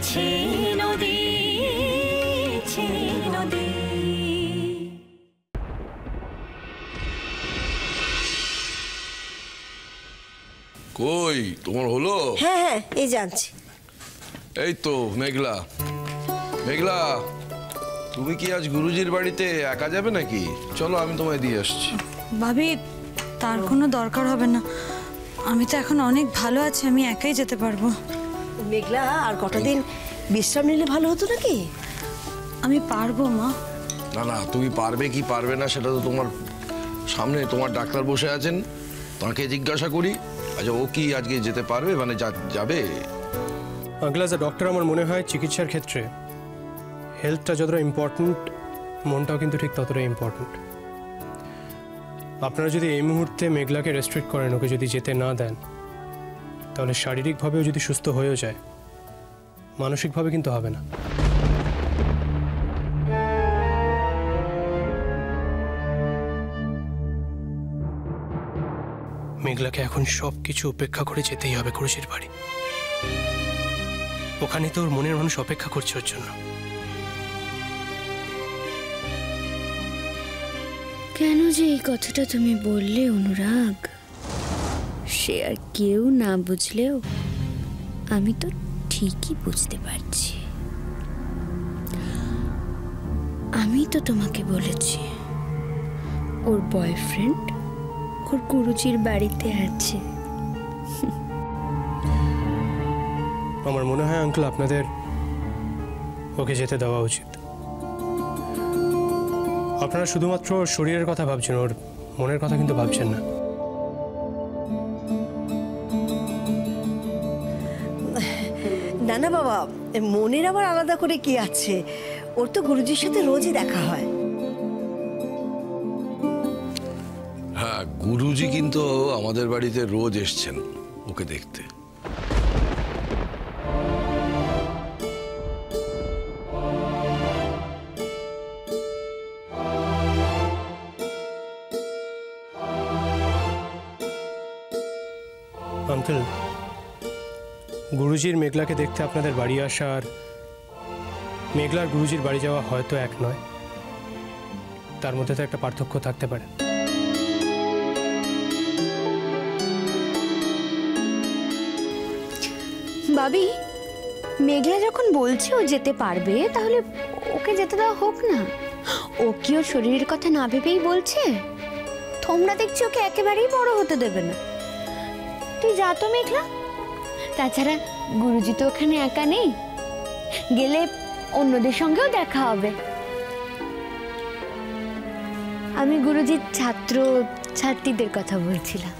ছে নদী ছে নদী। কই তোমার হলো? হ্যাঁ হ্যাঁ এই জানছি। এই তো মেঘলা, মেঘলা তুমি কি আজ গুরুজির বাড়িতে একা যাবে নাকি? চলো আমি তোমায় দিয়ে আসছি। ভাবি তার কোনো দরকার হবে না, আমি তো এখন অনেক ভালো আছি, আমি একাই যেতে পারবো। মেঘলা আর কটা দিন বিশ্রাম নিলে ভালো হতো নাকি? আমি পারবো মা। না না, তুমি পারবে কি পারবে না সেটা তো তোমার সামনে তোমার ডাক্তার বসে আছেন, তাকে জিজ্ঞাসা করি। আচ্ছা ও কি আজকে যেতে পারবে, মানে যাবে? আঙ্কেল অ্যাজ এ ডক্টর আমার মনে হয় চিকিৎসার ক্ষেত্রে হেলথটা যতটা ইম্পর্ট্যান্ট, মনটাও কিন্তু ঠিক ততটাই ইম্পর্ট্যান্ট। আপনারা যদি এই মুহূর্তে মেঘলাকে রেস্ট্রিক্ট করেন, ওকে যদি যেতে না দেন, তাহলে শারীরিকভাবেও যদি সুস্থ হয়েও যায়, মানসিকভাবে কিন্তু হবে না। মেঘলাকে এখন সব কিছু উপেক্ষা করে যেতেই হবে গুরুজির বাড়ি। ওখানে তো ওর মনের মানুষ অপেক্ষা করছে ওর জন্য। কেন যে এই কথাটা তুমি বললে অনুরাগ, সে আর কেউ না বুঝলেও আমি তো ঠিকই বুঝতে পারছি। আমি তো তোমাকে বলেছি ওর বয়ফ্রেন্ড ওর গুরুজির বাড়িতে আছে। আমার মনে হয় আঙ্কেল আপনাদের ওকে যেতে দেওয়া উচিত। আপনারা শুধুমাত্র ওর শরীরের কথা ভাবছেন, ওর মনের কথা কিন্তু ভাবছেন না। না না বাবা, মনের আবার আলাদা করে কি আছে? ওর তো গুরুজির সাথে রোজই দেখা হয়। হ্যাঁ, গুরুজি কিন্তু আমাদের বাড়িতে রোজ এসছেন ওকে দেখতে। আঙ্কেল, গুরুজির মেঘলাকে দেখতে আপনাদের বাড়ি আসা আর মেঘলার গুরুজির বাড়ি যাওয়া হয়তো এক নয়, তার মধ্যে তো একটা পার্থক্য থাকতে পারে। ভাবি, মেঘলা যখন বলছে ও যেতে পারবে, তাহলে ওকে যেতে দেওয়া হোক না। ও কি ওর শরীরের কথা না ভেবেই বলছে? তোমরা দেখছি ওকে একেবারেই বড় হতে দেবে না। তুই যা তো মেঘলা। তাছাড়া গুরুজি তো ওখানে একা নেই, গেলে অন্যদের সঙ্গেও দেখা হবে। আমি গুরুজির ছাত্র ছাত্রীদের কথা বলছিলাম।